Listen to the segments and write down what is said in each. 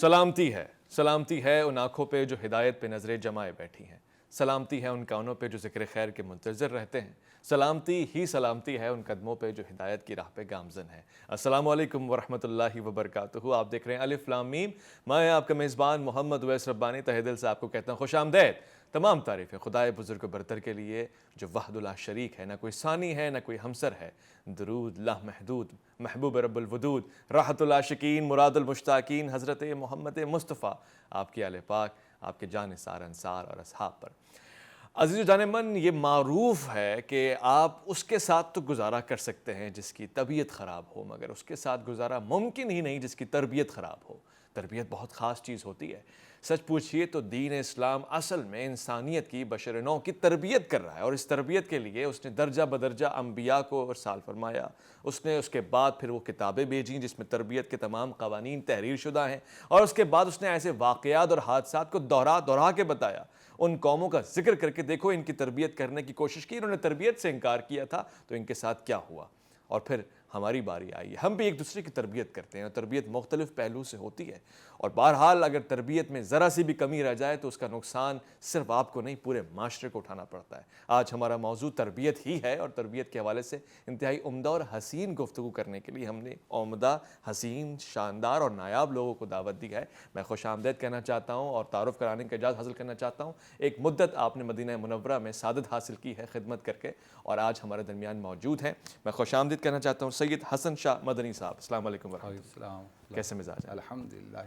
سلامتی ہے ان آنکھوں پہ جو ہدایت پہ نظریں جمائے بیٹھی ہیں، سلامتی ہے ان کانوں پہ جو ذکر خیر کے منتظر رہتے ہیں، سلامتی ہے ان قدموں پہ جو ہدایت کی راہ پہ گامزن ہے۔ السلام علیکم ورحمۃ اللہ وبرکاتہ۔ آپ دیکھ رہے ہیں الف لام میم، میں آپ کا میزبان محمد اویس ربانی تہہ دل سے آپ کو کہتا ہوں خوش آمدید۔ تمام تعریفیں خدائے بزرگ و برتر کے لیے جو وحدہ لا شریک ہے، نہ کوئی ثانی ہے نہ کوئی ہمسر ہے۔ درود لا محدود محبوب رب الودود راحت العاشقین مراد المشتاقین حضرت محمد مصطفیٰ، آپ کی آل پاک، آپ کے جانثار انصار اور اصحاب پر۔ عزیز و جان من، یہ معروف ہے کہ آپ اس کے ساتھ تو گزارا کر سکتے ہیں جس کی طبیعت خراب ہو، مگر اس کے ساتھ گزارا ممکن ہی نہیں جس کی تربیت خراب ہو۔ تربیت بہت خاص چیز ہوتی ہے۔ سچ پوچھئے تو دین اسلام اصل میں انسانیت کی، بشر نوع کی تربیت کر رہا ہے، اور اس تربیت کے لیے اس نے درجہ بدرجہ انبیاء کو ارسال فرمایا۔ اس نے اس کے بعد پھر وہ کتابیں بھیجیں جس میں تربیت کے تمام قوانین تحریر شدہ ہیں، اور اس کے بعد اس نے ایسے واقعات اور حادثات کو دہرا کے بتایا۔ ان قوموں کا ذکر کر کے دیکھو ان کی تربیت کرنے کی کوشش کی، انہوں نے تربیت سے انکار کیا تھا تو ان کے ساتھ کیا ہوا۔ اور پھر ہماری باری آئی ہے، ہم بھی ایک دوسرے کی تربیت کرتے ہیں، اور تربیت مختلف پہلو سے ہوتی ہے، اور بہرحال اگر تربیت میں ذرا سی بھی کمی رہ جائے تو اس کا نقصان صرف آپ کو نہیں پورے معاشرے کو اٹھانا پڑتا ہے۔ آج ہمارا موضوع تربیت ہی ہے، اور تربیت کے حوالے سے انتہائی عمدہ اور حسین گفتگو کرنے کے لیے ہم نے عمدہ، حسین، شاندار اور نایاب لوگوں کو دعوت دی ہے۔ میں خوش آمدید کہنا چاہتا ہوں اور تعارف کرانے کا اجازت حاصل کرنا چاہتا ہوں۔ ایک مدت آپ نے مدینہ منورہ میں سعادت حاصل کی ہے خدمت کر کے، اور آج ہمارے درمیان موجود ہیں۔ میں خوش آمدید کہنا چاہتا ہوں سید حسن شاہ مدنی صاحب۔ السلام علیکم ورحمۃ اللہ، کیسے مزاج ہیں؟ الحمدللہ۔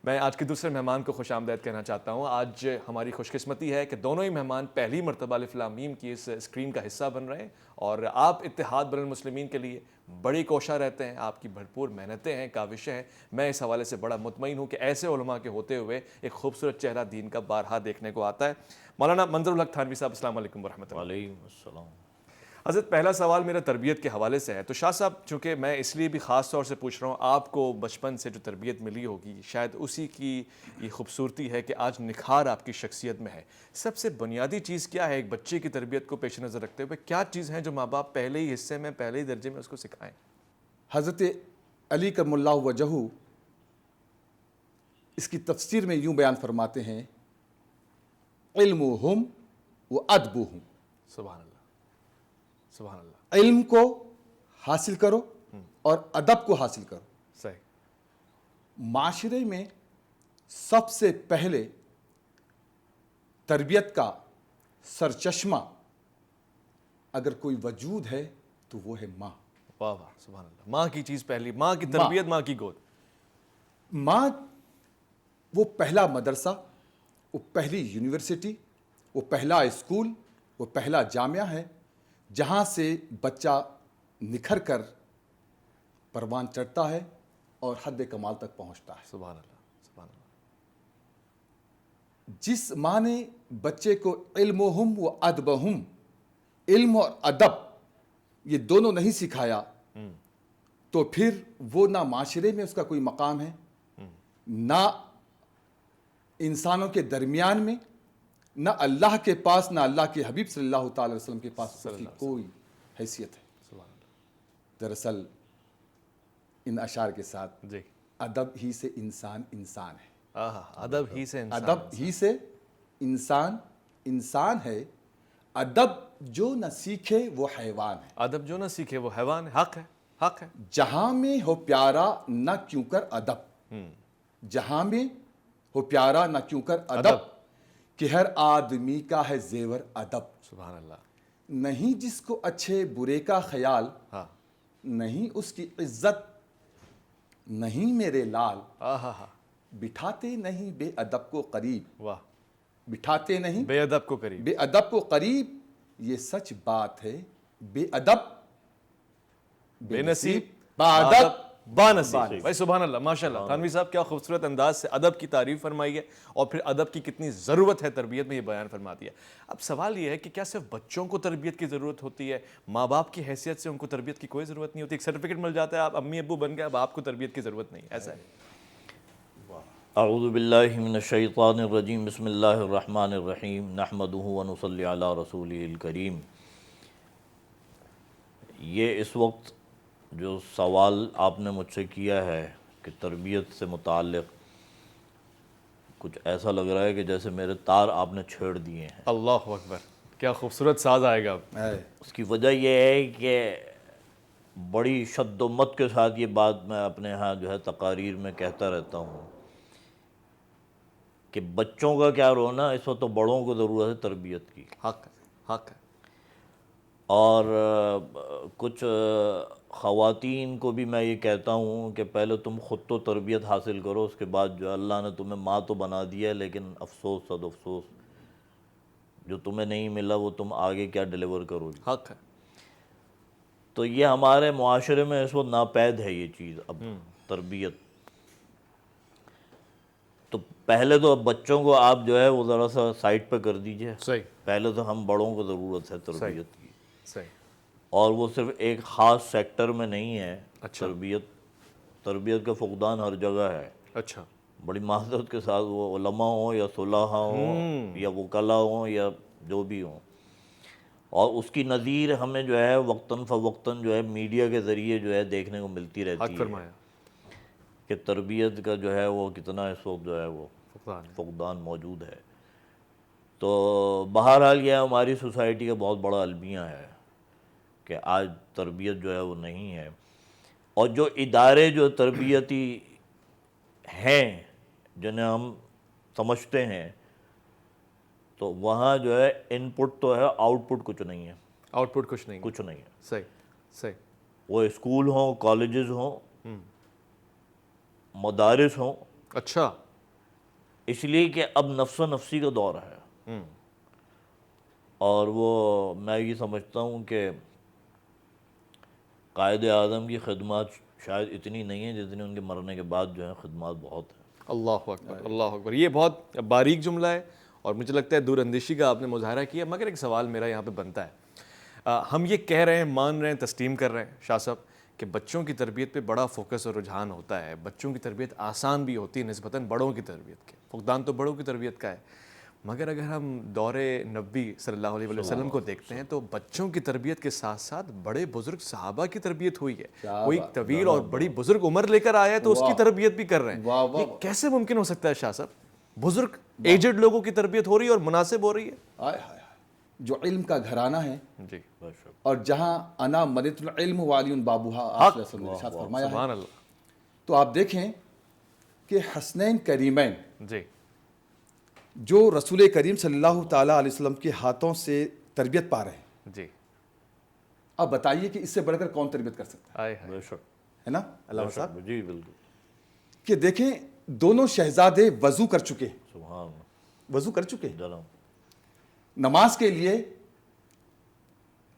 میں آج کے دوسرے مہمان کو خوش آمدید کہنا چاہتا ہوں۔ آج ہماری خوش قسمتی ہے کہ دونوں ہی مہمان پہلی مرتبہ الف لام میم کی اس اسکرین کا حصہ بن رہے ہیں، اور آپ اتحاد بین المسلمین کے لیے بڑی کوشاں رہتے ہیں، آپ کی بھرپور محنتیں ہیں، کاوشیں ہیں۔ میں اس حوالے سے بڑا مطمئن ہوں کہ ایسے علماء کے ہوتے ہوئے ایک خوبصورت چہرہ دین کا بارہا دیکھنے کو آتا ہے۔ مولانا منظر الحق تھانوی صاحب، السلام علیکم ورحمۃ اللہ۔ وعلیکم السلام۔ حضرت، پہلا سوال میرا تربیت کے حوالے سے ہے، تو شاہ صاحب چونکہ میں اس لیے بھی خاص طور سے پوچھ رہا ہوں، آپ کو بچپن سے جو تربیت ملی ہوگی شاید اسی کی یہ خوبصورتی ہے کہ آج نکھار آپ کی شخصیت میں ہے۔ سب سے بنیادی چیز کیا ہے ایک بچے کی تربیت کو پیش نظر رکھتے ہوئے؟ کیا چیز ہیں جو ماں باپ پہلے ہی حصے میں، پہلے ہی درجے میں اس کو سکھائیں؟ حضرت علی کرم اللہ وجہہ اس کی تفسیر میں یوں بیان فرماتے ہیں، علمہم و ادبہم۔ سبحان اللہ، سبحان اللہ۔ علم کو حاصل کرو اور ادب کو حاصل کرو۔ صحیح۔ معاشرے میں سب سے پہلے تربیت کا سرچشمہ اگر کوئی وجود ہے تو وہ ہے ماں۔ واہ واہ، سبحان اللہ۔ ماں کی چیز پہلی، ماں کی تربیت، ماں کی گود۔ ماں وہ پہلا مدرسہ، وہ پہلی یونیورسٹی، وہ پہلا اسکول، وہ پہلا جامعہ ہے جہاں سے بچہ نکھر کر پروان چڑھتا ہے اور حد کمال تک پہنچتا ہے۔ سبحان اللہ، سبحان اللہ۔ جس ماں نے بچے کو علمہم و ادبہم، علم اور ادب یہ دونوں نہیں سکھایا تو پھر وہ نہ معاشرے میں اس کا کوئی مقام ہے، نہ انسانوں کے درمیان میں، نہ اللہ کے پاس، نہ اللہ کے حبیب صلی اللہ تعالی وسلم کے پاس اس کی کوئی حیثیت ہے۔ دراصل ان اشعار کے ساتھ جی، ادب ہی سے انسان انسان ہے۔ ادب ہی سے انسان، ادب ہی سے انسان انسان ہے۔ ادب جو نہ سیکھے وہ حیوان ہے۔ ادب جو نہ سیکھے وہ حیوان ہے۔ حق ہے، حق ہے۔ جہاں میں ہو پیارا نہ کیوں کر ادب، جہاں میں ہو پیارا نہ کیوں کر ادب، کہ ہر آدمی کا ہے زیور ادب۔ سبحان اللہ۔ نہیں جس کو اچھے برے کا خیال، ہاں، نہیں اس کی عزت، نہیں میرے لال، ہاں، بٹھاتے نہیں بے ادب کو قریب، واہ، بٹھاتے نہیں بے ادب کو قریب۔ بے ادب کو قریب، یہ سچ بات ہے، بے ادب بے نصیب، بادب بانصیب۔ بھائی سبحان اللہ، ماشاءاللہ تھانوی صاحب کیا خوبصورت انداز سے ادب کی تعریف فرمائی ہے، اور پھر ادب کی کتنی ضرورت ہے تربیت میں، یہ بیان فرما دیا۔ اب سوال یہ ہے کہ کیا صرف بچوں کو تربیت کی ضرورت ہوتی ہے؟ ماں باپ کی حیثیت سے ان کو تربیت کی کوئی ضرورت نہیں ہوتی؟ ایک سرٹیفکیٹ مل جاتا ہے آپ امی ابو بن گئے، اب آپ کو تربیت کی ضرورت نہیں، ایسا ہے؟ اعوذ باللہ من الشیطان الرجیم، بسم اللہ الرحمن الرحیم، نحمدہ ونصلی علی رسولہ الکریم۔ یہ اس وقت جو سوال آپ نے مجھ سے کیا ہے کہ تربیت سے متعلق کچھ ایسا لگ رہا ہے کہ جیسے میرے تار آپ نے چھیڑ دیے ہیں. اللہ اکبر، کیا خوبصورت ساز آئے گا اب. اس کی وجہ یہ ہے کہ بڑی شد و مت کے ساتھ یہ بات میں اپنے ہاں جو ہے تقاریر میں کہتا رہتا ہوں کہ بچوں کا کیا رونا، اس وقت تو بڑوں کو ضرورت ہے تربیت کی. حق ہے، حق ہے. اور کچھ خواتین کو بھی میں یہ کہتا ہوں کہ پہلے تم خود تو تربیت حاصل کرو، اس کے بعد جو اللہ نے تمہیں ماں تو بنا دیا ہے، لیکن افسوس صد افسوس جو تمہیں نہیں ملا وہ تم آگے کیا ڈیلیور کرو گی. حق ہے. تو یہ ہمارے معاشرے میں اس وقت ناپید ہے یہ چیز. اب تربیت تو پہلے تو اب بچوں کو آپ جو ہے وہ ذرا سا سائٹ پہ کر دیجئے. صحیح پہلے تو ہم بڑوں کو ضرورت ہے تربیت کی، صحیح. اور وہ صرف ایک خاص سیکٹر میں نہیں ہے. اچھا. تربیت کا فقدان ہر جگہ ہے. اچھا. بڑی معذرت کے ساتھ وہ علماء ہوں یا صلحاء ہوں یا وکلاء ہوں یا جو بھی ہوں. اور اس کی نظیر ہمیں جو ہے وقتاً فوقتاً جو ہے میڈیا کے ذریعے جو ہے دیکھنے کو ملتی رہتی حق ہے فرمایا. کہ تربیت کا جو ہے وہ کتنا اس وقت جو ہے وہ فقدان ہے. فقدان موجود ہے. تو بہرحال یہ ہماری سوسائٹی کا بہت بڑا المیہ ہے کہ آج تربیت جو ہے وہ نہیں ہے. اور جو ادارے جو تربیتی ہیں جنہیں ہم سمجھتے ہیں تو وہاں جو ہے ان پٹ تو ہے، آؤٹ پٹ کچھ نہیں ہے. آؤٹ پٹ کچھ نہیں. کچھ نہیں ہے. صحیح صحیح. وہ اسکول ہوں، کالجز ہوں، مدارس ہوں. اچھا. اس لیے کہ اب نفس و نفسی کا دور ہے. اور وہ میں یہ سمجھتا ہوں کہ قائد اعظم کی خدمات شاید اتنی نہیں ہیں جتنی ان کے مرنے کے بعد جو ہے خدمات بہت ہیں. اللہ اکبر، اللہ اکبر. یہ بہت باریک جملہ ہے اور مجھے لگتا ہے دور اندیشی کا آپ نے مظاہرہ کیا. مگر ایک سوال میرا یہاں پہ بنتا ہے. ہم یہ کہہ رہے ہیں، مان رہے ہیں، تسلیم کر رہے ہیں شاہ صاحب کہ بچوں کی تربیت پہ بڑا فوکس اور رجحان ہوتا ہے. بچوں کی تربیت آسان بھی ہوتی ہے نسبتاً بڑوں کی تربیت کے. فقدان تو بڑوں کی تربیت کا ہے. مگر اگر ہم دور نبی صلی اللہ علیہ وسلم کو دیکھتے ہیں تو بچوں کی تربیت کے ساتھ ساتھ بڑے بزرگ صحابہ کی تربیت ہوئی ہے. کوئی طویل اور بڑی بزرگ عمر لے کر آیا ہے تو اس کی تربیت بھی کر رہے ہیں. یہ کیسے ممکن ہو سکتا ہے شاہ صاحب؟ بزرگ ایجڈ لوگوں کی تربیت ہو رہی ہے اور مناسب ہو رہی ہے. جو علم کا گھرانہ ہے جی، اور جہاں انا مدت العلم والی بابوہا آپ نے ارشاد فرمایا سبحان ہے. اللہ. تو آپ دیکھیں کہ حسنین کریمین جی جو رسول کریم صلی اللہ تعالیٰ علیہ وسلم کے ہاتھوں سے تربیت پا رہے ہیں، جی. اب بتائیے کہ اس سے بڑھ کر کون تربیت کر سکتا آئے ہائے. بے شک. ہے نا علامہ صاحب؟ جی بالکل. کہ دیکھیں دونوں شہزادے وضو کر چکے، سبحان اللہ. وضو کر چکے، جناب نماز کے لیے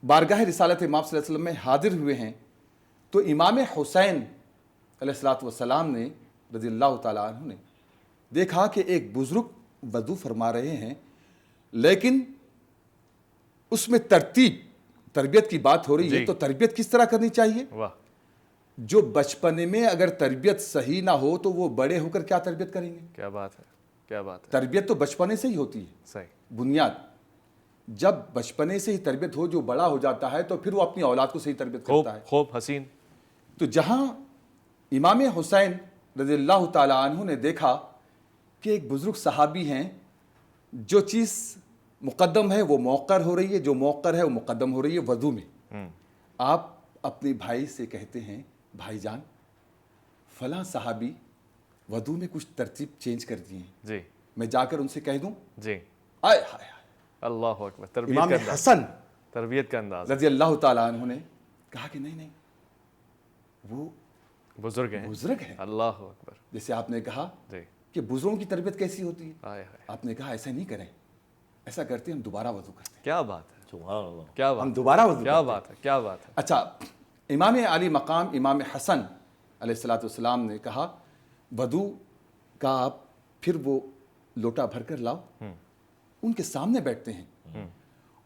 بارگاہ رسالت امام صلی اللہ علیہ وسلم میں حاضر ہوئے ہیں. تو امام حسین علیہ الصلوۃ والسلام نے رضی اللہ تعالیٰ عنہ نے دیکھا کہ ایک بزرگ وضو فرما رہے ہیں، لیکن اس میں تربیت کی بات ہو رہی ہے. تو تربیت کس طرح کرنی چاہیے؟ واہ. جو بچپنے میں اگر تربیت صحیح نہ ہو تو وہ بڑے ہو کر کیا تربیت کریں گے؟ کیا بات ہے، کیا بات ہے. تربیت تو بچپنے سے ہی ہوتی ہے. صحیح. بنیاد جب بچپنے سے ہی تربیت ہو، جو بڑا ہو جاتا ہے تو پھر وہ اپنی اولاد کو صحیح تربیت کرتا ہے. خوب حسین. تو جہاں امام حسین رضی اللہ تعالیٰ عنہ نے دیکھا کہ ایک بزرگ صحابی ہیں، جو چیز مقدم ہے وہ موقر ہو رہی ہے، جو موقر ہے وہ مقدم ہو رہی ہے وضو میں. آپ اپنے بھائی سے کہتے ہیں بھائی جان فلاں صحابی وضو میں کچھ ترتیب چینج کر دیے ہیں، جی میں جا کر ان سے کہہ دوں؟ جی. آئے ہائے ہائے. اللہ اکبر. تربیت امام کا انداز، حسن تربیت کا انداز. رضی اللہ تعالیٰ عنہ نے کہا کہ نہیں وہ بزرگ ہیں، بزرگ ہیں. اللہ اکبر. جیسے آپ نے کہا جی. کہ بزرگوں کی تربیت کیسی ہوتی ہے، آئے ہائے. آپ نے کہا ایسا نہیں کریں، ایسا کرتے ہم دوبارہ وضو کرتے ہیں، کیا بات ہے، سبحان اللہ. کیا ہم بات، دوبارہ وضو کیا کرتے ہیں. بات ہے، کیا بات ہے. اچھا، امام علی مقام امام حسن علیہ الصلوۃ والسلام نے کہا وضو کا آپ پھر وہ لوٹا بھر کر لاؤ. ان کے سامنے بیٹھتے ہیں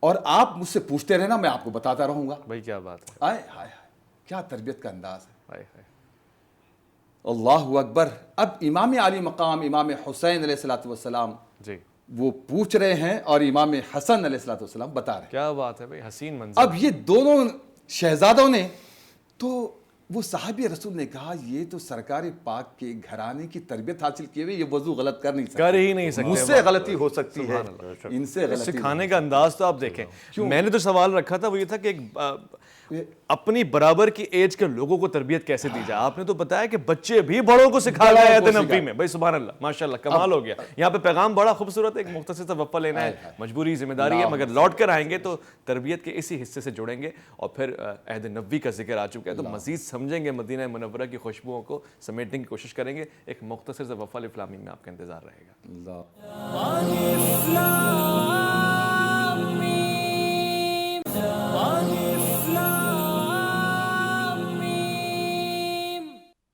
اور آپ مجھ سے پوچھتے رہنا، میں آپ کو بتاتا رہوں گا. بھائی کیا بات ہے. آئے ہائے ہائے، کیا تربیت کا انداز ہے. آئے ہائے. اللہ اکبر. اب امام علی مقام امام حسین علیہ الصلوۃ والسلام جی. وہ پوچھ رہے ہیں اور امام حسن علیہ الصلوۃ والسلام بتا رہے ہیں. کیا بات ہے بھائی، حسین منظر. اب یہ دونوں شہزادوں نے تو وہ صحابی رسول نے کہا یہ تو سرکار پاک کے گھرانے کی تربیت حاصل کیے ہوئے، یہ وضو غلط کر نہیں سکتے، کر ہی نہیں سکتے، مجھ سے غلطی ہو سکتی ہے، ان سے غلطی سکھانے کا انداز تو آپ دیکھیں. میں نے تو سوال رکھا تھا وہ یہ تھا کہ اپنی برابر کی ایج کے لوگوں کو تربیت کیسے دی جائے. آپ نے تو بتایا کہ بچے بھی بڑوں کو سکھا رہے ہیں عہد نبوی میں. بھائی سبحان اللہ، ماشاء اللہ، کمال ہو گیا. یہاں پہ پیغام بڑا خوبصورت ہے. ایک مختصر سا وقفہ لینا ہے، مجبوری ذمہ داری ہے، مگر لوٹ کر آئیں گے تو تربیت کے اسی حصے سے جڑیں گے. اور پھر عہد نبوی کا ذکر آ چکا ہے تو مزید سمجھیں گے، مدینہ منورہ کی خوشبوؤں کو سمیٹنے کی کوشش کریں گے. ایک مختصر سا وقفہ فلامنگ میں آپ کا انتظار رہے گا.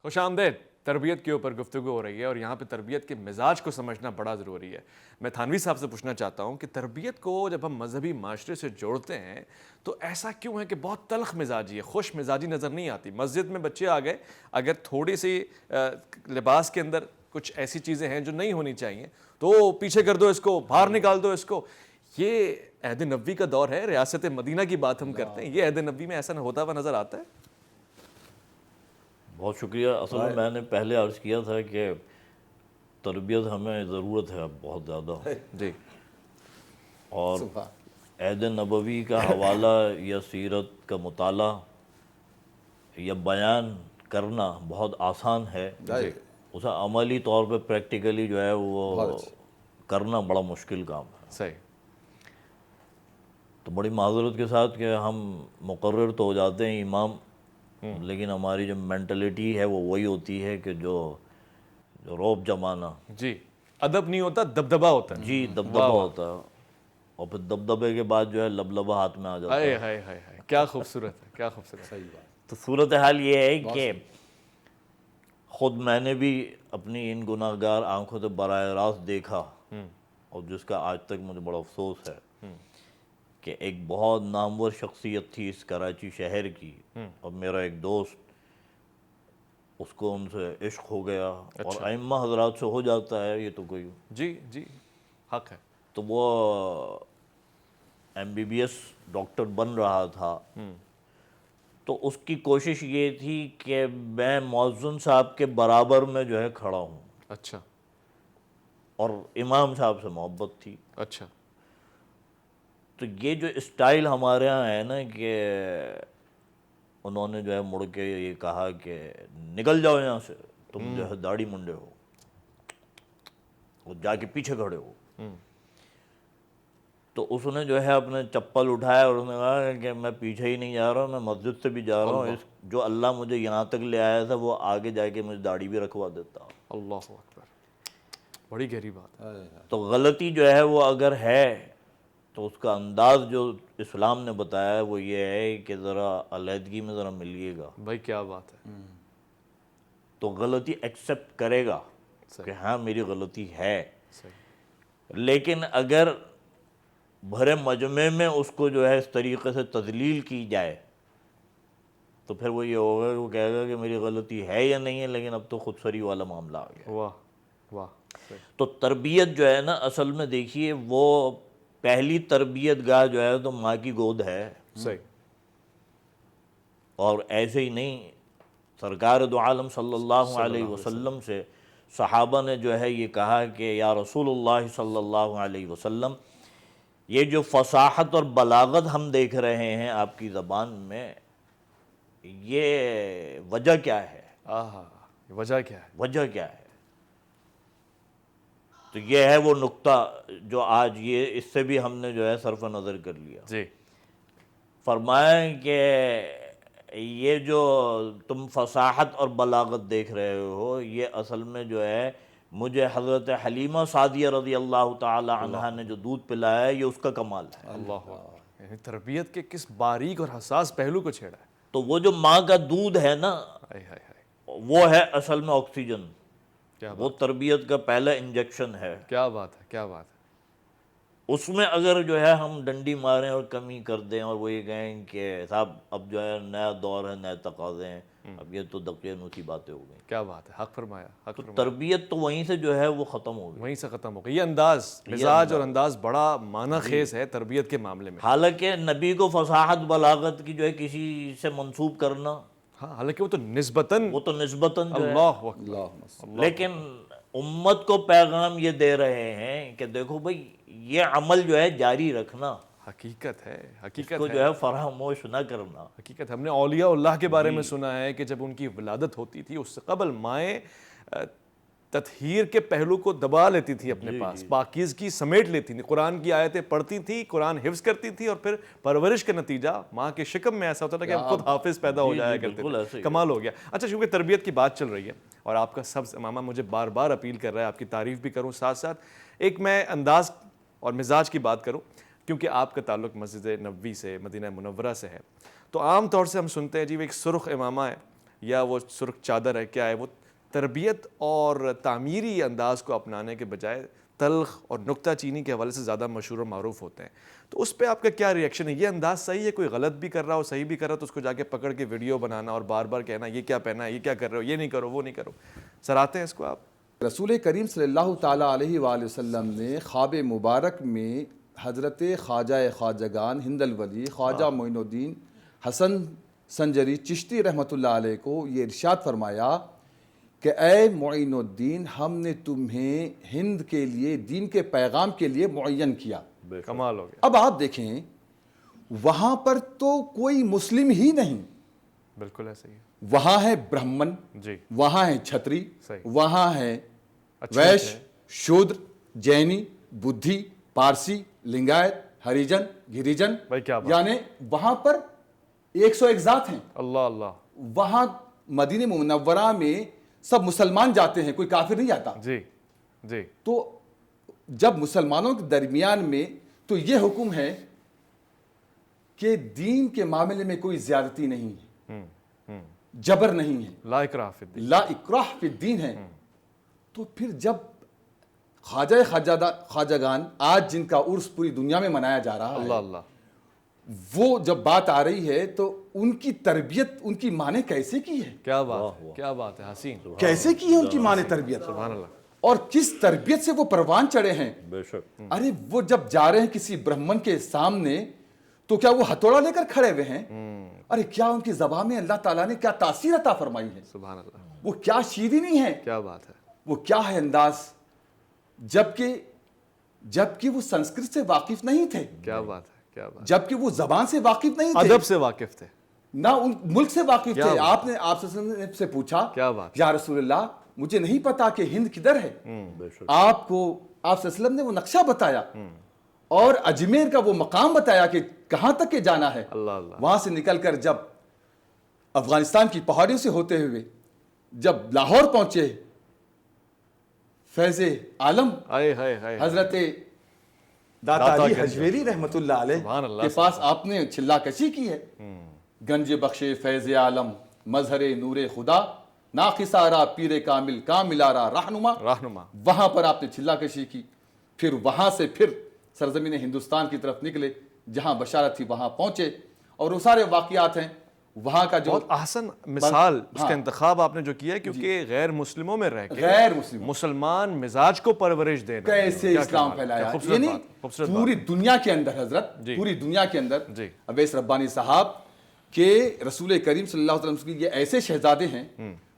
خوش آمدید. تربیت کے اوپر گفتگو ہو رہی ہے اور یہاں پہ تربیت کے مزاج کو سمجھنا بڑا ضروری ہے. میں تھانوی صاحب سے پوچھنا چاہتا ہوں کہ تربیت کو جب ہم مذہبی معاشرے سے جوڑتے ہیں تو ایسا کیوں ہے کہ بہت تلخ مزاجی ہے، خوش مزاجی نظر نہیں آتی. مسجد میں بچے آ گئے، اگر تھوڑی سی لباس کے اندر کچھ ایسی چیزیں ہیں جو نہیں ہونی چاہیے تو پیچھے کر دو اس کو، باہر نکال دو اس کو. یہ عہد نبوی کا دور ہے، ریاست مدینہ کی بات ہم کرتے ہیں. یہ عہد نبوی میں ایسا ہوتا ہوا نظر آتا ہے؟ بہت شکریہ. اصل میں نے پہلے عرض کیا تھا کہ تربیت ہمیں ضرورت ہے بہت زیادہ جی. اور عہد نبوی کا حوالہ یا سیرت کا مطالعہ یا بیان کرنا بہت آسان ہے، اسے عملی طور پہ پریکٹیکلی جو ہے وہ کرنا بڑا مشکل کام ہے. صحیح. تو بڑی معذرت کے ساتھ کہ ہم مقرر تو ہو جاتے ہیں امام، لیکن ہماری جو مینٹلٹی ہے وہ وہی ہوتی ہے کہ جو روب جمانا. جی. ادب نہیں ہوتا، دبدبہ ہوتا ہے. جی دبدبہ ہوتا ہے، اور پھر دبدبے کے بعد جو ہے لبلبہ ہاتھ میں آ جاتا ہے. ہائے ہائے ہائے، کیا خوبصورت ہے، کیا خوبصورت. صحیح بات. تو صورتحال یہ ہے کہ خود میں نے بھی اپنی ان گناہ گار آنکھوں سے براہ راست دیکھا، اور جس کا آج تک مجھے بڑا افسوس ہے کہ ایک بہت نامور شخصیت تھی اس کراچی شہر کی، اور میرا ایک دوست، اس کو ان سے عشق ہو گیا، اور ائمہ حضرات سے ہو جاتا ہے، یہ تو کوئی. جی جی، حق ہے. تو وہ MBBS ڈاکٹر بن رہا تھا، تو اس کی کوشش یہ تھی کہ میں مؤذن صاحب کے برابر میں جو ہے کھڑا ہوں. اچھا. اور امام صاحب سے محبت تھی. اچھا. تو یہ جو اسٹائل ہمارے ہاں ہے نا کہ انہوں نے جو ہے مڑ کے یہ کہا کہ نکل جاؤ یہاں سے، تم جو ہے داڑھی منڈے ہو، وہ جا کے پیچھے کھڑے ہو. تو اس نے جو ہے اپنے چپل اٹھایا اور اس نے کہا کہ میں پیچھے ہی نہیں جا رہا ہوں، میں مسجد سے بھی جا رہا ہوں، جو اللہ مجھے یہاں تک لے آیا تھا وہ آگے جا کے مجھے داڑھی بھی رکھوا دیتا. اللہ اکبر، بڑی گہری بات. تو غلطی جو ہے وہ اگر ہے تو اس کا انداز جو اسلام نے بتایا ہے وہ یہ ہے کہ ذرا علیحدگی میں ذرا ملیے گا. بھائی کیا بات ہے. تو غلطی ایکسیپٹ کرے گا کہ ہاں میری غلطی ہے. صحیح. لیکن اگر بھرے مجمع میں اس کو جو ہے اس طریقے سے تذلیل کی جائے تو پھر وہ یہ ہوگا کہ وہ کہے گا کہ میری غلطی ہے یا نہیں ہے، لیکن اب تو خود سری والا معاملہ آ گیا. واہ واہ. تو تربیت جو ہے نا اصل میں دیکھیے وہ پہلی تربیت گاہ جو ہے تو ماں کی گود ہے. صحیح. اور ایسے ہی نہیں، سرکار دو عالم صلی اللہ علیہ وسلم سے صحابہ نے جو ہے یہ کہا کہ یا رسول اللہ صلی اللہ علیہ وسلم، یہ جو فصاحت اور بلاغت ہم دیکھ رہے ہیں آپ کی زبان میں، یہ وجہ کیا ہے؟ وجہ کیا ہے؟ وجہ کیا ہے؟ تو یہ ہے وہ نقطہ جو آج یہ اس سے بھی ہم نے جو ہے صرف نظر کر لیا. جی. فرمایا کہ یہ جو تم فصاحت اور بلاغت دیکھ رہے ہو، یہ اصل میں جو ہے مجھے حضرت حلیمہ سعدیہ رضی اللہ تعالی عنہا نے جو دودھ پلایا ہے یہ اس کا کمال ہے. اللہ، یعنی تربیت کے کس باریک اور حساس پہلو کو چھیڑا ہے. تو وہ جو ماں کا دودھ ہے نا، وہ ہے اصل میں آکسیجن. وہ تربیت کا پہلا انجیکشن ہے. کیا بات ہے، کیا بات ہے. اس میں اگر جو ہے ہم ڈنڈی ماریں اور کمی کر دیں اور وہ یہ کہیں کہ صاحب اب جو ہے نیا دور ہے، نئے تقاضے ہیں، اب یہ تو دقیانوسی باتیں ہو گئیں. کیا بات ہے، حق فرمایا. تو تربیت تو وہیں سے جو ہے وہ ختم ہو گئی، وہیں سے ختم ہو گئی. یہ انداز، مزاج اور انداز بڑا معنی خیز ہے تربیت کے معاملے میں. حالانکہ نبی کو فصاحت بلاغت کی جو ہے کسی سے منسوب کرنا ہاں حالانکہ وہ تو نسبتاً وہ تو نسبتاً جو ہے، اللہ اکبر، اللہ لیکن امت کو پیغام یہ دے رہے ہیں کہ دیکھو بھئی یہ عمل جو ہے جاری رکھنا، حقیقت ہے، اس حقیقت کو ہے، جو ہے فراموش نہ کرنا۔ حقیقت ہم نے اولیاء اللہ کے بارے میں سنا ہے کہ جب ان کی ولادت ہوتی تھی اس سے قبل مائیں تطہیر کے پہلو کو دبا لیتی تھی اپنے پاس، پاکیزگی سمیٹ لیتی تھی، قرآن کی آیتیں پڑھتی تھی، قرآن حفظ کرتی تھی، اور پھر پرورش کا نتیجہ ماں کے شکم میں ایسا ہوتا تھا کہ ہم خود حافظ پیدا ہو جایا کرتے بالکل ایسے تھے۔ ہی کمال ہو گیا۔ اچھا چونکہ تربیت کی بات چل رہی ہے اور آپ کا سب ماما مجھے بار بار اپیل کر رہا ہے آپ کی تعریف بھی کروں، ساتھ ساتھ ایک میں انداز اور مزاج کی بات کروں، کیونکہ آپ کا تعلق مسجد نبوی سے، مدینہ منورہ سے ہے، تو عام طور سے ہم سنتے ہیں جی وہ ایک سرخ امامہ ہے یا وہ سرخ چادر ہے، کیا ہے وہ، تربیت اور تعمیری انداز کو اپنانے کے بجائے تلخ اور نکتہ چینی کے حوالے سے زیادہ مشہور و معروف ہوتے ہیں، تو اس پہ آپ کا کیا ریئیکشن ہے؟ یہ انداز صحیح ہے؟ کوئی غلط بھی کر رہا ہو، صحیح بھی کر رہا ہو تو اس کو جا کے پکڑ کے ویڈیو بنانا اور بار بار کہنا یہ کیا پہنا ہے، یہ کیا کر رہے ہو، یہ نہیں کرو، وہ نہیں کرو، سراہتے ہیں اس کو آپ؟ رسول کریم صلی اللہ تعالیٰ علیہ وآلہ وسلم نے خواب مبارک میں حضرت خواجہ خواجگان ہند الولی خواجہ معین الدین حسن سنجری چشتی رحمۃ اللہ علیہ کو یہ ارشاد فرمایا کہ اے معین الدین، ہم نے تمہیں ہند کے لیے، دین کے پیغام کے لیے معین کیا۔ کمال ہو گیا، اب آپ دیکھیں وہاں پر تو کوئی مسلم ہی نہیں، بالکل ایسے ہی ہے وہاں ہے برہمن، جی، وہاں ہے چھتری، صحیح، وہاں ہے اچھا ویش، ہے، شودر، جینی، بدھی، پارسی، لنگایت، ہریجن، گریجن، بھائی کیا بات، یعنی وہاں پر 101 ذات ہیں۔ اللہ اللہ، وہاں مدینہ منورہ میں سب مسلمان جاتے ہیں، کوئی کافر نہیں جاتا۔ جی جی، تو جب مسلمانوں کے درمیان میں تو یہ حکم ہے کہ دین کے معاملے میں کوئی زیادتی نہیں ہے، جبر نہیں ہے، لا اکراہ فی الدین، لا اکراہ فی الدین ہے۔ تو پھر جب خواجہ خواجگان آج جن کا عرس پوری دنیا میں منایا جا رہا اللہ ہے، اللہ، وہ جب بات آ رہی ہے تو ان کی تربیت ان کی ماں نے کیسے کی ہے، کیا بات ہے، کیا بات ہے، حسین، کیسے کی ہے ان کی ماں نے تربیت، سبحان اللہ، اور کس تربیت سے وہ پروان چڑھے ہیں۔ بے شک، ارے وہ جب جا رہے ہیں کسی برہمن کے سامنے تو کیا وہ ہتھوڑا لے کر کھڑے ہوئے ہیں؟ ارے کیا ان کی زبان میں اللہ تعالیٰ نے کیا تاثیر عطا فرمائی ہے، سبحان اللہ، وہ کیا شیرینی ہے، کیا بات ہے، وہ کیا ہے انداز، جبکہ وہ سنسکرت سے واقف نہیں تھے، کیا بات ہے، کیا بات، جبکہ وہ زبان سے واقف نہیں تھے، ادب سے واقف تھے، نہ ان ملک سے واقف کیا تھے۔ بات، آپ نے آپ صلی اللہ علیہ وسلم سے پوچھا کیا بات، یا رسول اللہ مجھے نہیں پتا کہ ہند کدھر ہے، بے شک، آپ کو آپ صلی اللہ علیہ وسلم نے وہ نقشہ بتایا اور اجمیر کا وہ مقام بتایا کہ کہاں تک کے جانا ہے۔ اللہ اللہ، وہاں سے نکل کر جب افغانستان کی پہاڑیوں سے ہوتے ہوئے جب لاہور پہنچے، فیض عالم ہائے ہائے ہائے، حضرت داتا علی حجویری رحمت اللہ سبحان علیہ اللہ، کے پاس آپ نے چلا کشی کی ہے۔ گنج بخش فیض عالم مظہر نور خدا، ناقصارا پیر کامل کاملارا رہنما، رہنما، وہاں پر آپ نے چلا کشی کی۔ پھر وہاں سے پھر سرزمین ہندوستان کی طرف نکلے، جہاں بشارت تھی وہاں پہنچے، اور وہ سارے واقعات ہیں وہاں کا جو بہت احسن مثال اس کا انتخاب آپ نے جو کیا ہے، کیونکہ غیر مسلموں میں رہ کے غیر مسلم مسلمان مزاج کو پرورش دینا، کیسے اسلام پھیلایا، خوبصورت یعنی بات، خوبصورت پوری دنیا کے اندر حضرت، جی، پوری دنیا کے اندر جی، اویس ربانی صاحب کہ رسول کریم صلی اللہ علیہ وسلم کی یہ ایسے شہزادے ہیں،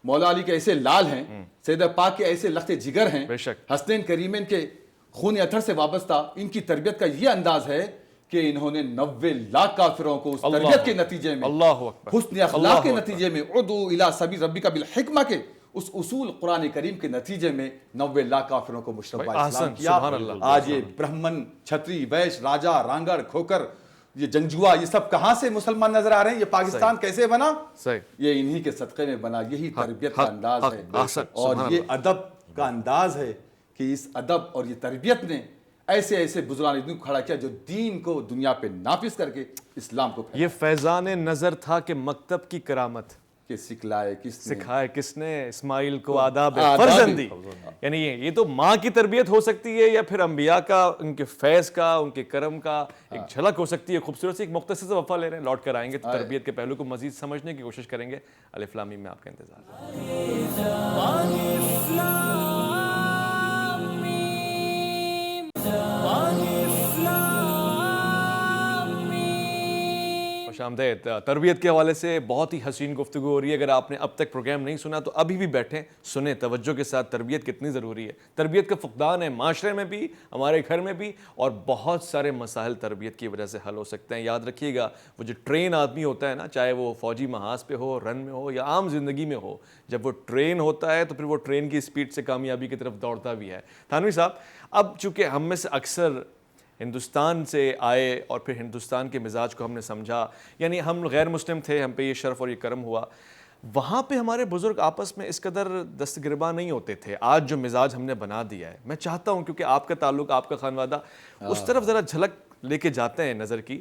مولا علی کے ایسے لال ہیں، سید پاک کے ایسے لخت جگر ہیں، بے شک، حسنین کریمین کے خون اطہر سے وابستہ، ان کی تربیت کا یہ انداز ہے کہ انہوں نے 90 لاکھ کافروں کو اس تربیت کے نتیجے میں، اللہ اکبر، حسن اخلاق کے نتیجے میں، ادعو الی سبیل ربک بالحکمہ کے اس اصول قرآن کریم کے نتیجے میں 90 لاکھ کافروں کو مشربہ اسلام کیا۔ سبحان اللہ، آج یہ برہمن، چھتری، ویش، راجہ، رانگڑ، کھوکر، یہ جنگجوا، یہ سب کہاں سے مسلمان نظر آ رہے ہیں؟ یہ پاکستان کیسے بنا؟ صحیح، یہ انہی کے صدقے میں بنا، یہی تربیت کا انداز ہے، احسن، اور سبحان یہ ادب کا انداز ہے کہ اس ادب اور یہ تربیت نے ایسے ایسے بزرگان دین کو کھڑا کیا جو دین کو دنیا پہ نافذ کر کے اسلام کو یہ فیضان نظر تھا کہ مکتب کی کرامت کہ سکھلائے کس نے، سکھائے کس نے اسماعیل کو آداب فرزندی، یعنی یہ تو ماں کی تربیت ہو سکتی ہے یا پھر انبیاء کا، ان کے فیض کا، ان کے کرم کا ایک جھلک ہو سکتی ہے۔ خوبصورت سی ایک مختصر سے وقفہ لے رہے ہیں، لوٹ کر آئیں گے تو تربیت کے پہلو کو مزید سمجھنے کی کوشش کریں گے۔ الف لام میم میں آپ کا انتظار ہے۔ خوش آمدید. تربیت کے حوالے سے بہت ہی حسین گفتگو ہو رہی ہے. اگر آپ نے اب تک پروگرام نہیں سنا تو ابھی بھی بیٹھیں سنیں توجہ کے ساتھ. تربیت کتنی ضروری ہے. تربیت کا فقدان ہے معاشرے میں بھی, ہمارے گھر میں بھی, اور بہت سارے مسائل تربیت کی وجہ سے حل ہو سکتے ہیں. یاد رکھیے گا وہ جو ٹرین آدمی ہوتا ہے نا, چاہے وہ فوجی محاذ پہ ہو, رن میں ہو یا عام زندگی میں ہو, جب وہ ٹرین ہوتا ہے تو پھر وہ ٹرین کی اسپیڈ سے کامیابی کی طرف دوڑتا بھی ہے. تھانوی صاحب, اب چونکہ ہم میں سے اکثر ہندوستان سے آئے اور پھر ہندوستان کے مزاج کو ہم نے سمجھا, یعنی ہم غیر مسلم تھے, ہم پہ یہ شرف اور یہ کرم ہوا. وہاں پہ ہمارے بزرگ آپس میں اس قدر دستگرباں نہیں ہوتے تھے. آج جو مزاج ہم نے بنا دیا ہے, میں چاہتا ہوں کیونکہ آپ کا تعلق, آپ کا خانوادہ, اس طرف ذرا جھلک لے کے جاتے ہیں نظر کی.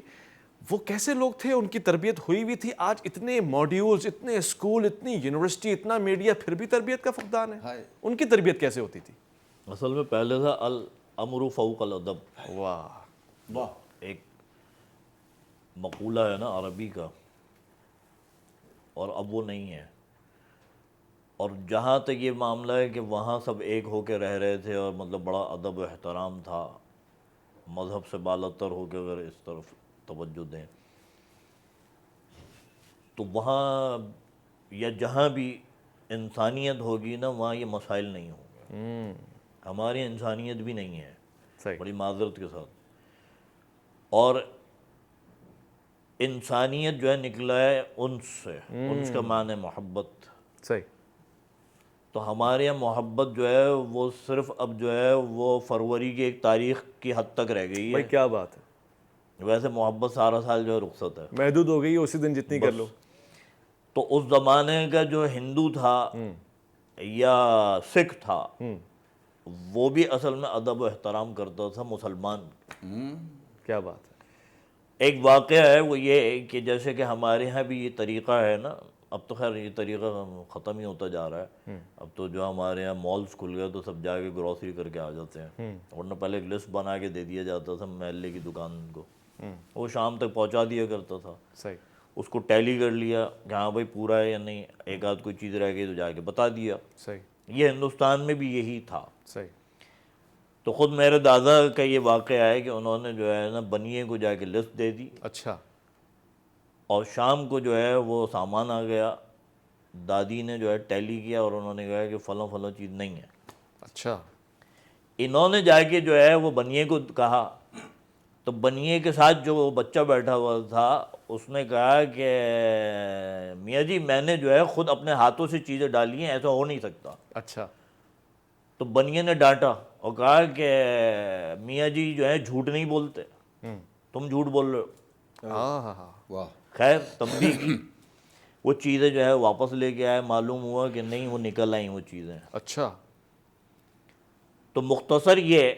وہ کیسے لوگ تھے, ان کی تربیت ہوئی ہوئی تھی. آج اتنے ماڈیولز, اتنے اسکول, اتنی یونیورسٹی, اتنا میڈیا, پھر بھی تربیت کا فقدان ہے. ان کی تربیت کیسے ہوتی تھی؟ اصل میں پہلے تھا الامر فوق الادب. واہ واہ. ایک مقولہ ہے نا عربی کا, اور اب وہ نہیں ہے. اور جہاں تک یہ معاملہ ہے کہ وہاں سب ایک ہو کے رہ رہے تھے, اور مطلب بڑا ادب و احترام تھا, مذہب سے بالاتر ہو کے اگر اس طرف توجہ دیں تو وہاں یا جہاں بھی انسانیت ہوگی نا, وہاں یہ مسائل نہیں ہوں گے. ہماری انسانیت بھی نہیں ہے, صحیح. بڑی معذرت کے ساتھ. اور انسانیت جو ہے نکلا ہے انس سے. انس کا معنی ہے محبت. صحیح. تو ہمارے یہاں محبت جو ہے وہ صرف اب جو ہے وہ فروری کی ایک تاریخ کی حد تک رہ گئی بھائی ہے. کیا بات ہے, ویسے محبت سارا سال جو ہے رخصت ہے, محدود ہو گئی, اسی دن جتنی کر لو. تو اس زمانے کا جو ہندو تھا یا سکھ تھا, وہ بھی اصل میں ادب و احترام کرتا تھا مسلمان. کیا بات ہے. ایک واقعہ ہے وہ یہ کہ جیسے کہ ہمارے ہاں بھی یہ طریقہ ہے نا, اب تو خیر یہ طریقہ ختم ہی ہوتا جا رہا ہے. اب تو جو ہمارے یہاں مالز کھل گئے تو سب جا کے گروسری کر کے آ جاتے ہیں, ورنہ پہلے ایک لسٹ بنا کے دے دیا جاتا تھا محلے کی دکان کو, وہ شام تک پہنچا دیا کرتا تھا. صحیح. اس کو ٹیلی کر لیا کہ ہاں بھائی پورا ہے یا نہیں, ایک آدھ کوئی چیز رہ گئی تو جا کے بتا دیا. صحیح. یہ ہندوستان میں بھی یہی تھا. صحیح. تو خود میرے دادا کا یہ واقعہ ہے کہ انہوں نے جو ہے نا بنیے کو جا کے لسٹ دے دی, اچھا. اور شام کو جو ہے وہ سامان آ گیا. دادی نے جو ہے ٹیلی کیا اور انہوں نے کہا کہ فلاں فلاں چیز نہیں ہے. اچھا. انہوں نے جا کے جو ہے وہ بنیے کو کہا, تو بنیے کے ساتھ جو وہ بچہ بیٹھا ہوا تھا اس نے کہا کہ میاں جی میں نے جو ہے خود اپنے ہاتھوں سے چیزیں ڈالی ہیں, ایسا ہو نہیں سکتا. اچھا. تو بنیے نے ڈانٹا اور کہا کہ میاں جی جو ہے جھوٹ نہیں بولتے, تم جھوٹ بول رہے ہو. ہاں ہاں ہاں. واہ. خیر تنبیہ کی, وہ چیزیں جو ہے واپس لے کے آئے, معلوم ہوا کہ نہیں وہ نکل آئیں وہ چیزیں. اچھا. تو مختصر یہ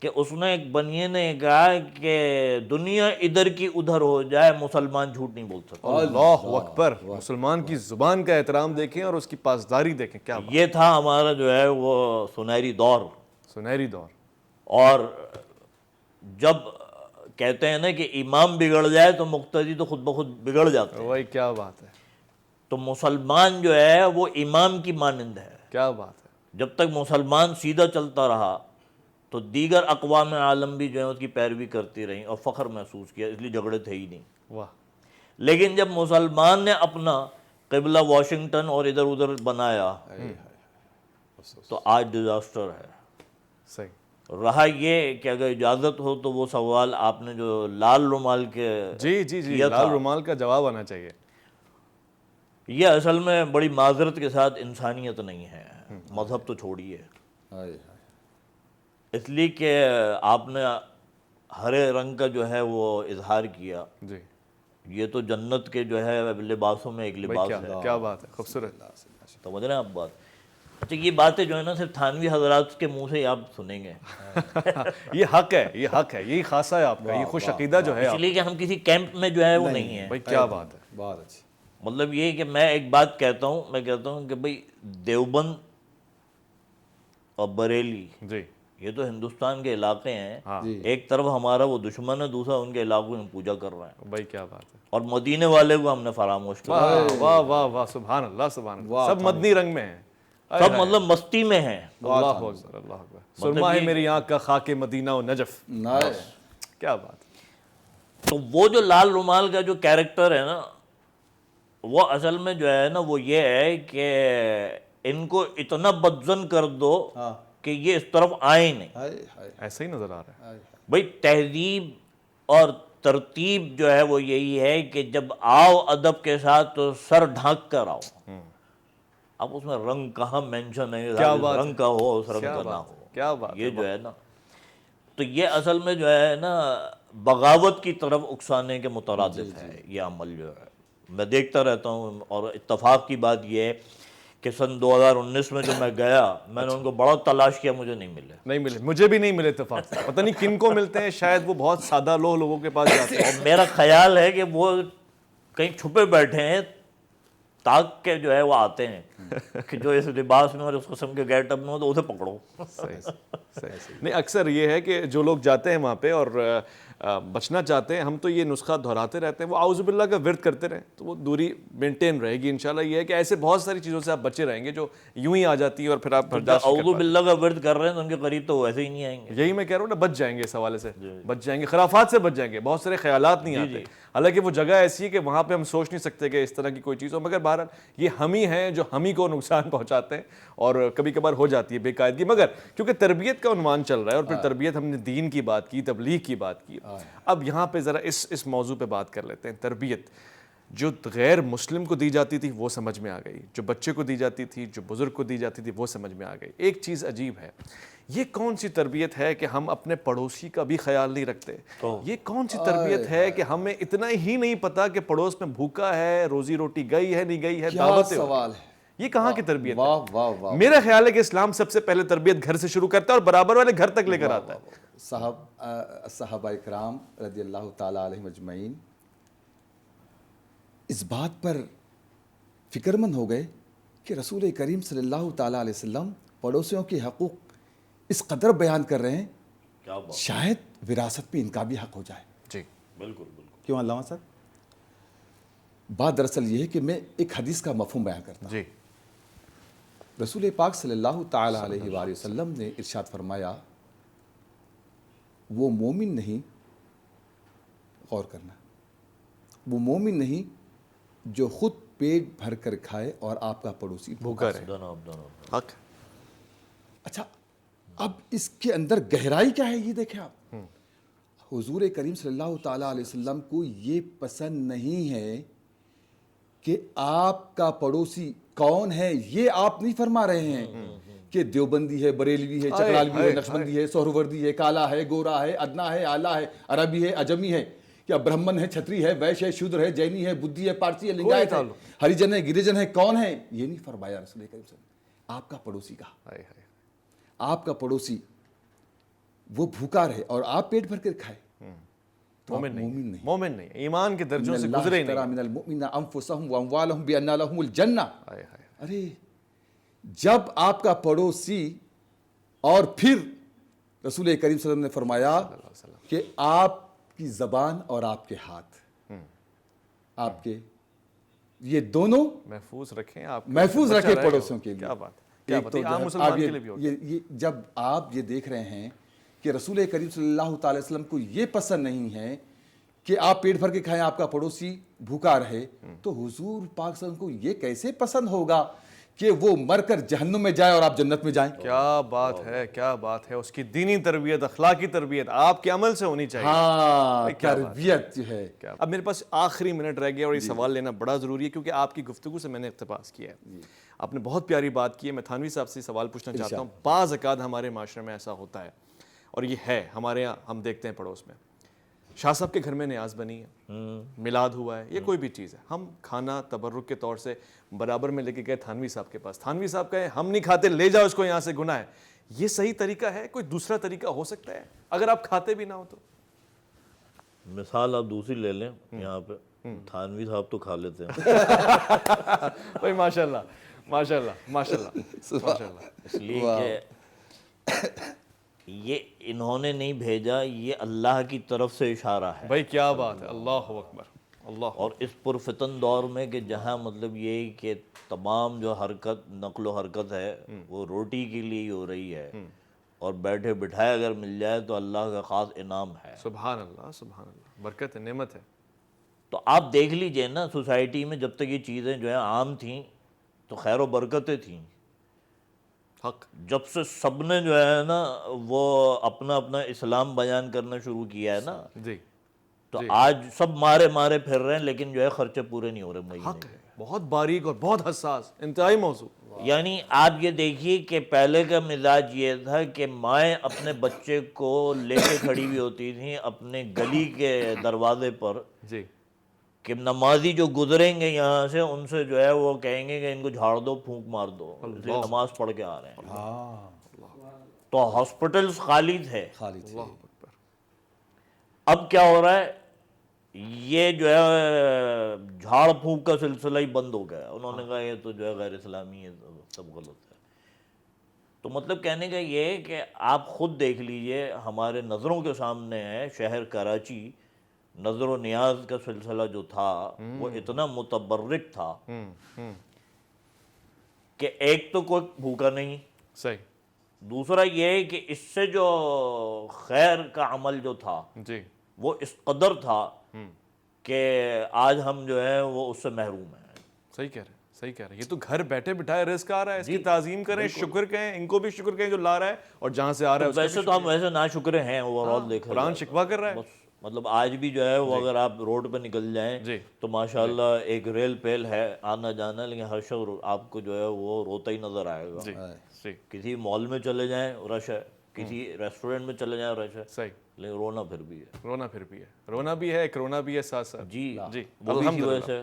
کہ اس نے ایک بنیے نے کہا کہ دنیا ادھر کی ادھر ہو جائے مسلمان جھوٹ نہیں بول سکتا. اللہ اکبر. مسلمان کی زبان کا احترام دیکھیں اور اس کی پاسداری دیکھیں. کیا بات. یہ تھا ہمارا جو ہے وہ سنہری دور. سنہری دور. اور جب کہتے ہیں نا کہ امام بگڑ جائے تو مقتدی تو خود بخود بگڑ جاتے ہیں. وہی کیا بات ہے. تو مسلمان جو ہے وہ امام کی مانند ہے. کیا بات ہے. جب تک مسلمان سیدھا چلتا رہا تو دیگر اقوام عالم بھی جو ہے اس کی پیروی کرتی رہیں اور فخر محسوس کیا, اس لیے جھگڑے تھے ہی نہیں. واہ. لیکن جب مسلمان نے اپنا قبلہ واشنگٹن اور ادھر ادھر بنایا تو آج ڈیزاسٹر ہے. صحیح. رہا یہ کہ اگر اجازت ہو تو وہ سوال آپ نے جو لال رومال کے جی جی جی, لال رومال کا جواب آنا چاہیے. یہ اصل میں بڑی معذرت کے ساتھ انسانیت نہیں ہے, مذہب تو چھوڑیے. اس لیے کہ آپ نے ہرے رنگ کا جو ہے وہ اظہار کیا. جی. یہ تو جنت کے جو ہے لباسوں میں ایک لباس ہے. کیا بات ہے, خوبصورت. سمجھ رہے ہیں آپ بات. اچھا یہ باتیں جو ہے نا صرف تھانوی حضرات کے منہ سے ہی آپ سنیں گے. یہ حق ہے, یہ حق ہے, یہی خاصہ ہے آپ کا, یہ خوش عقیدہ جو ہے. اس لیے کہ ہم کسی کیمپ میں جو ہے وہ نہیں ہیں. بھائی کیا بات ہے. بہت اچھی. مطلب یہ کہ میں ایک بات کہتا ہوں, میں کہتا ہوں کہ بھئی دیوبند اور بریلی جی, یہ تو ہندوستان کے علاقے ہیں. ہاں. ایک طرف ہمارا وہ دشمن ہے, دوسرا ان کے علاقوں میں پوجا کر رہے ہیں. بھائی کیا بات ہے. اور مدینے والے کو ہم نے فراموش کیا. واہ واہ واہ واہ, سبحان اللہ سبحان اللہ. سب مدنی رنگ میں ہیں, سب مطلب مستی میں ہیں. اللہ اکبر اللہ اکبر. سرما ہے میری آنکھ کا خاک مدینہ و نجف. نائس. کیا بات. تو وہ جو لال رومال کا جو کیریکٹر ہے نا، وہ اصل میں جو ہے نا وہ یہ ہے کہ ان کو اتنا بدزن کر دو کہ یہ اس طرف آئے نہیں. ایسا ہی نظر آ رہا ہے. بھئی تہذیب اور ترتیب جو ہے وہ یہی ہے کہ جب آؤ ادب کے ساتھ تو سر ڈھانک کر آؤ. اب اس میں رنگ کہاں مینشن ہے، رنگ کا ہو اس رنگ کا نہ ہو. کیا بات یہ جو ہے نا، تو یہ اصل میں جو ہے نا بغاوت کی طرف اکسانے کے مترادف ہے یہ عمل جو ہے. میں دیکھتا رہتا ہوں، اور اتفاق کی بات یہ ہے کہ سن 2019 میں جو میں گیا، میں نے ان کو بڑا تلاش کیا، مجھے نہیں ملے. مجھے بھی نہیں ملے اتفاق سے. پتہ نہیں کن کو ملتے ہیں، شاید وہ بہت سادہ لوگوں کے پاس جاتے ہیں. اور میرا خیال ہے کہ وہ کہیں چھپے بیٹھے ہیں تاک کے جو ہے وہ آتے ہیں کہ جو اس لباس میں اور اس قسم کے گیٹ اپ میں ہو تو اسے پکڑو. صحیح. نہیں، اکثر یہ ہے کہ جو لوگ جاتے ہیں وہاں پہ اور بچنا چاہتے ہیں، ہم تو یہ نسخہ دہراتے رہتے ہیں، وہ اعوذ باللہ کا ورد کرتے رہیں تو وہ دوری مینٹین رہے گی انشاءاللہ. یہ ہے کہ ایسے بہت ساری چیزوں سے آپ بچے رہیں گے جو یوں ہی آ جاتی ہیں اور پھر آپ برداشت نہیں کر اعوذ باللہ کا ورد کر رہے ہیں تو ان کے قریب تو ویسے ہی نہیں آئیں گے. یہی میں کہہ رہا ہوں نا، بچ جائیں گے اس حوالے سے، بچ جائیں گے، خرافات سے بچ جائیں گے. بہت سارے خیالات نہیں آتے، حالانکہ وہ جگہ ایسی ہے کہ وہاں پہ ہم سوچ نہیں سکتے کہ اس طرح کی کوئی چیز ہو. مگر بہرحال یہ ہم ہی ہیں جو ہم ہی کو نقصان پہنچاتے ہیں، اور کبھی کبھار ہو جاتی ہے بے قاعدگی. مگر کیونکہ تربیت کا عنوان چل رہا ہے اور پھر تربیت، ہم نے دین کی بات کی، تبلیغ کی بات کی، اب یہاں پہ ذرا اس موضوع پہ بات کر لیتے ہیں. تربیت جو غیر مسلم کو دی جاتی تھی وہ سمجھ میں آ گئی، جو بچے کو دی جاتی تھی، جو بزرگ کو دی جاتی تھی وہ سمجھ میں آ گئی. ایک چیز عجیب ہے، یہ کون سی تربیت ہے کہ ہم اپنے پڑوسی کا بھی خیال نہیں رکھتے؟ یہ کون سی تربیت ہے کہ ہمیں اتنا ہی نہیں پتا کہ پڑوس میں بھوکا ہے، روزی روٹی گئی ہے نہیں گئی ہے، دعوتیں سوال ہے. یہ کہاں کی تربیت ہے؟ واہ واہ واہ. میرا خیال ہے کہ اسلام سب سے پہلے تربیت گھر سے شروع کرتا ہے اور برابر والے گھر تک لے کر آتا ہے. صحابہ اکرام رضی اللہ تعالیٰ علیہم اجمعین اس بات پر فکر مند ہو گئے کہ رسول کریم صلی اللہ تعالیٰ علیہ وسلم پڑوسیوں کے حقوق اس قدر بیان کر رہے ہیں، شاید وراثت پہ ان کا بھی حق ہو جائے. جی بالکل بالکل. کیوں علامہ صاحب؟ بات دراصل یہ ہے کہ میں ایک حدیث کا مفہوم بیان کرتا ہوں. جی. رسول پاک صلی اللہ تعالیٰ علیہ وآلہ وسلم نے ارشاد فرمایا، وہ مومن نہیں، غور کرنا، وہ مومن نہیں جو خود پیٹ بھر کر کھائے اور آپ کا پڑوسی بھوکا رہے. حق. اچھا، اب اس کے اندر گہرائی کیا ہے یہ دیکھیں آپ. حضور کریم صلی اللہ تعالیٰ علیہ وسلم کو یہ پسند نہیں ہے کہ آپ کا پڑوسی کون ہے یہ آپ نہیں فرما رہے ہیں کہ دیوبندی ہے، بریلوی ہے، چکرالوی ہے، نقشبندی ہے، سہروردی ہے، کالا ہے، گورا ہے، ادنا ہے، آلہ ہے، عربی ہے، اجمی ہے، کیا برہمن ہے، چھتری ہے، ویش ہے، شودر ہے، جینی ہے، بدھی ہے، پارسی ہے، لنگایت ہے، ہریجن ہے، گریجن ہے، کون ہے یہ نہیں فرمایا رسول کریم صلی اللہ علیہ وسلم. آپ کا پڑوسی کا، آپ کا پڑوسی وہ بھوکا رہے اور آپ پیٹ بھر کر کھائے تو آپ مومن نہیں. مومن نہیں، ایمان کے درجوں سے گزرے ہی نہیں. من المؤمنین انفسهم واموالهم بان لهم الجنہ. ارے جب آپ کا پڑوسی، اور پھر رسول کریم صلی اللہ علیہ وسلم نے فرمایا کہ آپ کی زبان اور آپ کے ہاتھ، آپ کے یہ دونوں محفوظ رکھیں، آپ محفوظ رکھیں پڑوسیوں کے لیے. کیا بات ہے، عام مسلمان کے لیے بھی ہوگی. جب آپ یہ دیکھ رہے ہیں کہ رسول کریم صلی اللہ تعالی وسلم کو یہ پسند نہیں ہے کہ آپ پیٹ بھر کے کھائیں، آپ کا پڑوسی بھوکا رہے، تو حضور پاک صلی اللہ علیہ وسلم کو یہ کیسے پسند ہوگا کہ وہ مر کر جہنم میں جائے اور آپ جنت میں جائیں؟ کیا بات ہے، کیا بات ہے. اس کی دینی تربیت، اخلاقی تربیت آپ کے عمل سے ہونی چاہیے. ہاں، تربیت جو ہے. اب میرے پاس آخری منٹ رہ گیا اور یہ سوال لینا بڑا ضروری ہے کیونکہ آپ کی گفتگو سے میں نے اقتباس کیا ہے. آپ نے بہت پیاری بات کی ہے. میں تھانوی صاحب سے سوال پوچھنا چاہتا ہوں. بعض اوقات ہمارے معاشرے میں ایسا ہوتا ہے، اور یہ ہے ہمارے یہاں، ہم دیکھتے ہیں پڑوس میں شاہ صاحب کے گھر میں نیاز بنی ہے، میلاد ہوا ہے، یہ کوئی بھی چیز ہے، ہم کھانا تبرک کے طور سے برابر میں لے کے گئے تھانوی صاحب کے پاس. تھانوی صاحب کہے ہم نہیں کھاتے، لے جاؤ اس کو یہاں سے، گناہ ہے. یہ صحیح طریقہ ہے؟ کوئی دوسرا طریقہ ہو سکتا ہے اگر آپ کھاتے بھی نہ ہو تو؟ مثال آپ دوسری لے لیں. یہاں پہ تھانوی صاحب تو کھا لیتے ہیں بھائی ماشاء اللہ ماشاء اللہ ماشاء اللہ ماشاء اللہ. اس لیے کہ یہ انہوں نے نہیں بھیجا، یہ اللہ کی طرف سے اشارہ ہے. بھائی کیا بات ہے، اللہ اکبر اللہ. اور اس پرفتن دور میں کہ جہاں مطلب یہ کہ تمام جو حرکت، نقل و حرکت ہے وہ روٹی کے لیے ہی ہو رہی ہے، اور بیٹھے بٹھائے اگر مل جائے تو اللہ کا خاص انعام ہے. سبحان اللہ، سبحان اللہ، برکت ہے، نعمت ہے. تو آپ دیکھ لیجئے نا سوسائٹی میں جب تک یہ چیزیں جو ہیں عام تھیں تو خیر و برکتیں تھیں. حق. جب سے سب نے جو ہے نا وہ اپنا اپنا اسلام بیان کرنا شروع کیا ہے نا جی. تو آج سب مارے مارے پھر رہے ہیں لیکن جو ہے خرچے پورے نہیں ہو رہے مہینے حق ہے، بہت باریک اور بہت حساس انتہائی موضوع. یعنی آپ یہ دیکھیے کہ پہلے کا مزاج یہ تھا کہ مائیں اپنے بچے کو لے کے کھڑی ہوئی ہوتی تھیں اپنے گلی کے دروازے پر جی. کہ نمازی جو گزریں گے یہاں سے ان سے جو ہے وہ کہیں گے کہ ان کو جھاڑ دو، پھونک مار دو، اس لیے نماز پڑھ کے آ رہے ہیں. تو ہاسپٹلز خالی تھے. خالی تھے. اب کیا ہو رہا ہے، یہ جو ہے جھاڑ پھونک کا سلسلہ ہی بند ہو گیا. انہوں نے کہا یہ تو جو ہے غیر اسلامی ہے، سب غلط ہے. تو مطلب کہنے کا یہ ہے کہ آپ خود دیکھ لیجئے ہمارے نظروں کے سامنے ہے شہر کراچی، نظر و نیاز کا سلسلہ جو تھا وہ اتنا متبرک تھا کہ ایک تو کوئی بھوکا نہیں، صحیح. دوسرا یہ ہے کہ اس سے جو خیر کا عمل جو تھا جی. وہ اس قدر تھا کہ آج ہم جو ہے وہ اس سے محروم ہیں. صحیح کہہ رہے ہیں، صحیح کہہ رہے ہیں. یہ تو گھر بیٹھے بٹھائے رزق آ رہا ہے، اس کی تعظیم کریں، شکر کہیں، ان کو بھی شکر کہیں جو لا رہا ہے اور جہاں سے آ رہا ہے اس کا ویسے تو ہم ویسے ناشکرے ہیں اوورآل دیکھا قرآن جائے شکوہ کر رہا ہے. بس مطلب آج بھی جو ہے وہ اگر آپ روڈ پہ نکل جائیں جی. تو ماشاءاللہ ایک ریل پیل ہے آنا جانا، لیکن ہر شخص آپ کو جو ہے وہ روتا ہی نظر آئے گا. جی. جی. کسی مال میں چلے جائیں رش ہے، کسی ریسٹورنٹ میں چلے جائیں رش ہے، صحیح. لیکن رونا پھر بھی ہے. رونا پھر بھی ہے، رونا بھی ہے، ایک رونا بھی ہے ساتھ ساتھ. جی جی. وہ بھی اسی وجہ سے.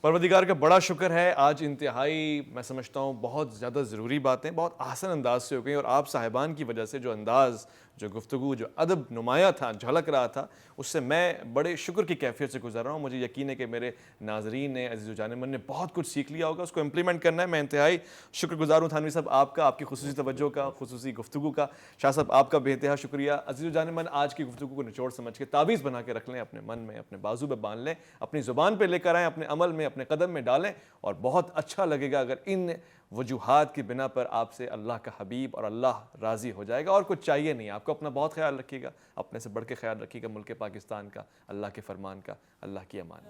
پروردگار کا بڑا شکر ہے، آج انتہائی میں سمجھتا ہوں بہت زیادہ ضروری باتیں بہت آسان انداز سے ہو گئیں، اور آپ صاحبان کی وجہ سے جو انداز، جو گفتگو، جو ادب نمایاں تھا، جھلک رہا تھا، اس سے میں بڑے شکر کی کیفیت سے گزر رہا ہوں. مجھے یقین ہے کہ میرے ناظرین نے، عزیز و جانمن نے بہت کچھ سیکھ لیا ہوگا، اس کو امپلیمنٹ کرنا ہے. میں انتہائی شکر گزار ہوں تھانوی صاحب آپ کا، آپ کی خصوصی توجہ کا، خصوصی گفتگو کا. شاہ صاحب آپ کا بے انتہا شکریہ. عزیز و جانمن آج کی گفتگو کو نچوڑ سمجھ کے تعویذ بنا کے رکھ لیں اپنے من میں، اپنے بازو پہ باندھ لیں، اپنی زبان پہ لے کر آئیں، اپنے عمل میں، اپنے قدم میں ڈالیں، اور بہت اچھا لگے گا اگر ان وجوہات کی بنا پر آپ سے اللہ کا حبیب اور اللہ راضی ہو جائے گا. اور کچھ چاہیے نہیں. آپ کو اپنا بہت خیال رکھیے گا، اپنے سے بڑھ کے خیال رکھیے گا ملک پاکستان کا، اللہ کے فرمان کا. اللہ کی امان.